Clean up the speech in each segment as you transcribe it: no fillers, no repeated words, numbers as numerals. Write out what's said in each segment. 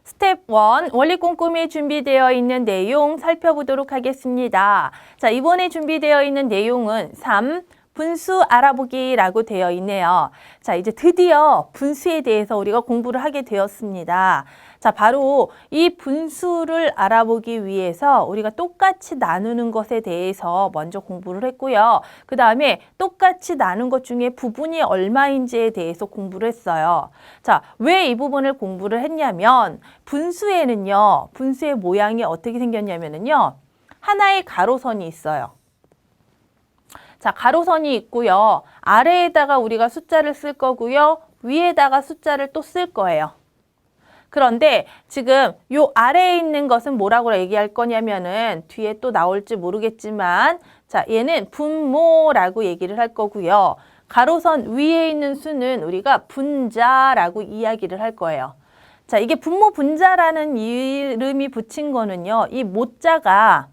스텝 1, 원리 꼼꼼히 준비되어 있는 내용 살펴보도록 하겠습니다. 자, 이번에 준비되어 있는 내용은 3, 분수 알아보기라고 되어 있네요. 자, 이제 드디어 분수에 대해서 우리가 공부를 하게 되었습니다. 자, 바로 이 분수를 알아보기 위해서 우리가 똑같이 나누는 것에 대해서 먼저 공부를 했고요. 그 다음에 똑같이 나눈 것 중에 부분이 얼마인지에 대해서 공부를 했어요. 자, 왜 이 부분을 공부를 했냐면 분수에는요, 분수의 모양이 어떻게 생겼냐면요, 하나의 가로선이 있어요. 자, 가로선이 있고요. 아래에다가 우리가 숫자를 쓸 거고요. 위에다가 숫자를 또 쓸 거예요. 그런데 지금 요 아래에 있는 것은 뭐라고 얘기할 거냐면은 뒤에 또 나올지 모르겠지만, 자, 얘는 분모라고 얘기를 할 거고요. 가로선 위에 있는 수는 우리가 분자라고 이야기를 할 거예요. 자, 이게 분모 분자라는 이름이 붙인 거는요, 이 모자가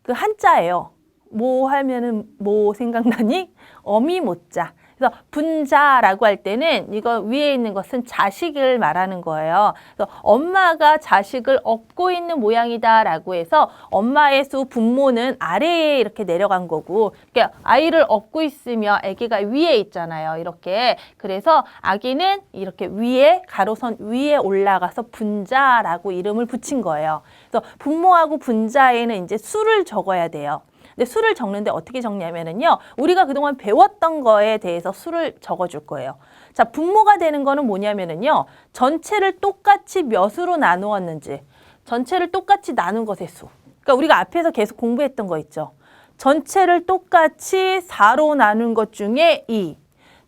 그 한자예요. 뭐 하면은 뭐 생각나니? 어미 모자. 그래서 분자라고 할 때는 이거 위에 있는 것은 자식을 말하는 거예요. 그래서 엄마가 자식을 업고 있는 모양이다라고 해서 엄마의 수 분모는 아래에 이렇게 내려간 거고, 그러니까 아이를 업고 있으며 아기가 위에 있잖아요. 이렇게. 그래서 아기는 이렇게 위에 가로선 위에 올라가서 분자라고 이름을 붙인 거예요. 그래서 분모하고 분자에는 이제 수를 적어야 돼요. 근데 수를 적는데 어떻게 적냐면은요, 우리가 그동안 배웠던 거에 대해서 수를 적어줄 거예요. 자, 분모가 되는 거는 뭐냐면은요, 전체를 똑같이 몇으로 나누었는지, 전체를 똑같이 나눈 것의 수. 그러니까 우리가 앞에서 계속 공부했던 거 있죠. 전체를 똑같이 4로 나눈 것 중에 2,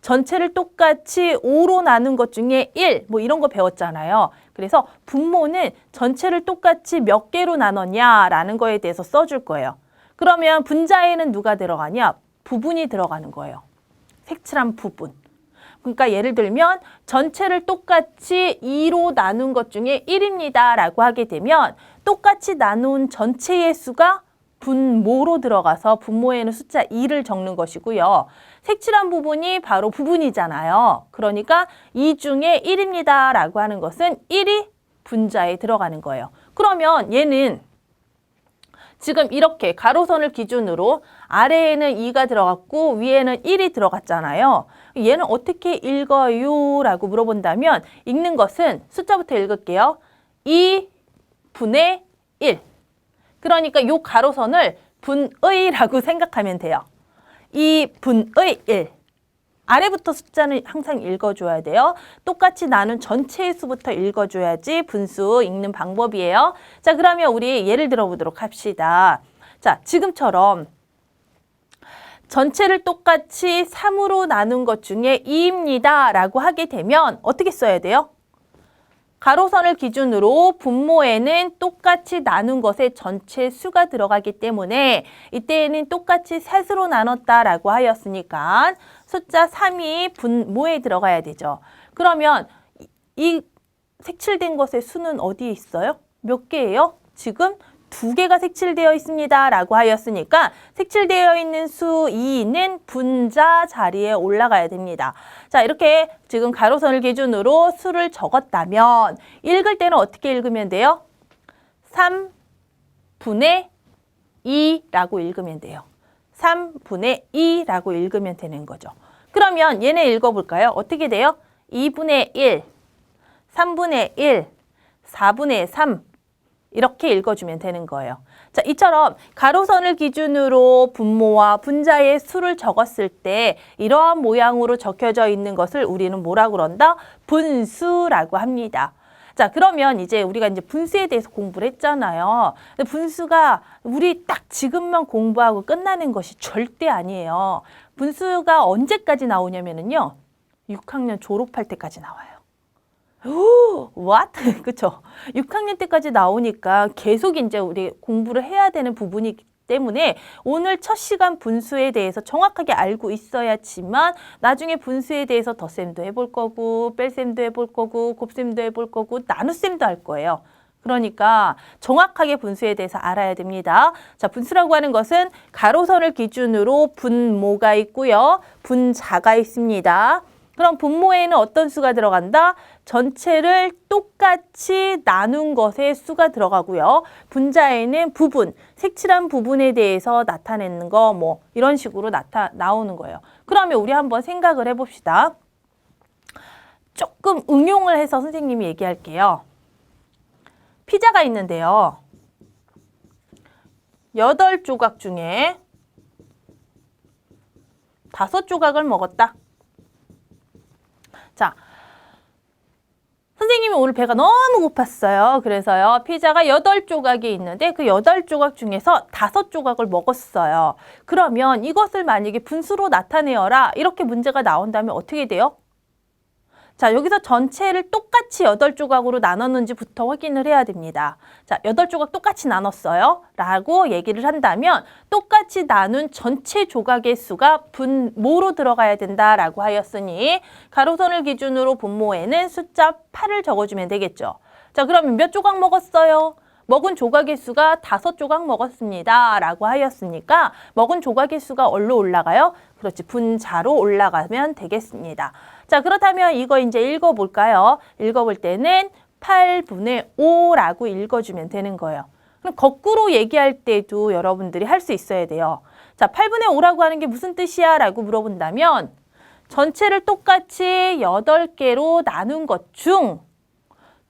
전체를 똑같이 5로 나눈 것 중에 1, 뭐 이런 거 배웠잖아요. 그래서 분모는 전체를 똑같이 몇 개로 나눴냐라는 거에 대해서 써줄 거예요. 그러면 분자에는 누가 들어가냐? 부분이 들어가는 거예요. 색칠한 부분. 그러니까 예를 들면 전체를 똑같이 2로 나눈 것 중에 1입니다 라고 하게 되면 똑같이 나눈 전체의 수가 분모로 들어가서 분모에는 숫자 2를 적는 것이고요. 색칠한 부분이 바로 부분이잖아요. 그러니까 2 중에 1입니다 라고 하는 것은 1이 분자에 들어가는 거예요. 그러면 얘는 지금 이렇게 가로선을 기준으로 아래에는 2가 들어갔고 위에는 1이 들어갔잖아요. 얘는 어떻게 읽어요? 라고 물어본다면 읽는 것은 숫자부터 읽을게요. 2분의 1. 그러니까 이 가로선을 분의라고 생각하면 돼요. 2분의 1. 아래부터 숫자는 항상 읽어줘야 돼요. 똑같이 나눈 전체의 수부터 읽어줘야지 분수 읽는 방법이에요. 자, 그러면 우리 예를 들어보도록 합시다. 자, 지금처럼 전체를 똑같이 3으로 나눈 것 중에 2입니다 라고 하게 되면 어떻게 써야 돼요? 가로선을 기준으로 분모에는 똑같이 나눈 것의 전체 수가 들어가기 때문에 이때에는 똑같이 셋으로 나눴다라고 하였으니까 숫자 3이 분모에 들어가야 되죠. 그러면 이 색칠된 것의 수는 어디에 있어요? 몇 개예요? 지금 2개가 색칠되어 있습니다 라고 하였으니까 색칠되어 있는 수 2는 분자 자리에 올라가야 됩니다. 자, 이렇게 지금 가로선을 기준으로 수를 적었다면 읽을 때는 어떻게 읽으면 돼요? 3분의 2라고 읽으면 돼요. 3분의 2라고 읽으면 되는 거죠. 그러면 얘네 읽어볼까요? 어떻게 돼요? 2분의 1, 3분의 1, 4분의 3 이렇게 읽어주면 되는 거예요. 자, 이처럼 가로선을 기준으로 분모와 분자의 수를 적었을 때 이러한 모양으로 적혀져 있는 것을 우리는 뭐라고 그런다? 분수라고 합니다. 자, 그러면 이제 우리가 이제 분수에 대해서 공부를 했잖아요. 근데 분수가 우리 딱 지금만 공부하고 끝나는 것이 절대 아니에요. 분수가 언제까지 나오냐면요, 6학년 졸업할 때까지 나와요. 오, what? 그쵸? 6학년 때까지 나오니까 계속 이제 우리 공부를 해야 되는 부분이기 때문에 오늘 첫 시간 분수에 대해서 정확하게 알고 있어야지만 나중에 분수에 대해서 덧셈도 해볼 거고 뺄셈도 해볼 거고 곱셈도 해볼 거고 나눗셈도 할 거예요. 그러니까 정확하게 분수에 대해서 알아야 됩니다. 자, 분수라고 하는 것은 가로선을 기준으로 분모가 있고요. 분자가 있습니다. 그럼 분모에는 어떤 수가 들어간다? 전체를 똑같이 나눈 것의 수가 들어가고요. 분자에는 부분, 색칠한 부분에 대해서 나타내는 거 뭐 이런 식으로 나오는 거예요. 그러면 우리 한번 생각을 해봅시다. 조금 응용을 해서 선생님이 얘기할게요. 피자가 있는데요. 8조각 중에 5조각을 먹었다. 자, 선생님이 오늘 배가 너무 고팠어요. 그래서요, 피자가 8조각이 있는데 그 8조각 중에서 5조각을 먹었어요. 그러면 이것을 만약에 분수로 나타내어라. 이렇게 문제가 나온다면 어떻게 돼요? 자, 여기서 전체를 똑같이 8조각으로 나눴는지부터 확인을 해야 됩니다. 자, 8조각 똑같이 나눴어요. 라고 얘기를 한다면 똑같이 나눈 전체 조각의 수가 분모로 들어가야 된다라고 하였으니 가로선을 기준으로 분모에는 숫자 8을 적어주면 되겠죠. 자, 그러면 몇 조각 먹었어요? 먹은 조각의 수가 5조각 먹었습니다. 라고 하였으니까 먹은 조각의 수가 어디로 올라가요? 그렇지, 분자로 올라가면 되겠습니다. 자, 그렇다면 이거 이제 읽어볼까요? 읽어볼 때는 8분의 5라고 읽어주면 되는 거예요. 그럼 거꾸로 얘기할 때도 여러분들이 할 수 있어야 돼요. 자, 8분의 5라고 하는 게 무슨 뜻이야? 라고 물어본다면 전체를 똑같이 8개로 나눈 것 중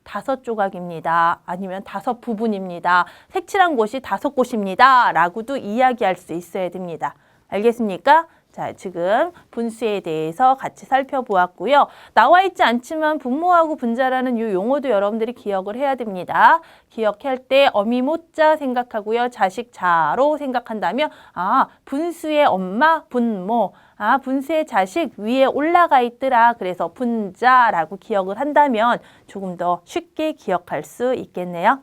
5조각입니다. 아니면 5부분입니다. 색칠한 곳이 5곳입니다. 라고도 이야기할 수 있어야 됩니다. 알겠습니까? 자, 지금 분수에 대해서 같이 살펴보았고요. 나와 있지 않지만 분모하고 분자라는 이 용어도 여러분들이 기억을 해야 됩니다. 기억할 때 어미 모자 생각하고요. 자식 자로 생각한다면 분수의 엄마 분모, 분수의 자식 위에 올라가 있더라. 그래서 분자라고 기억을 한다면 조금 더 쉽게 기억할 수 있겠네요.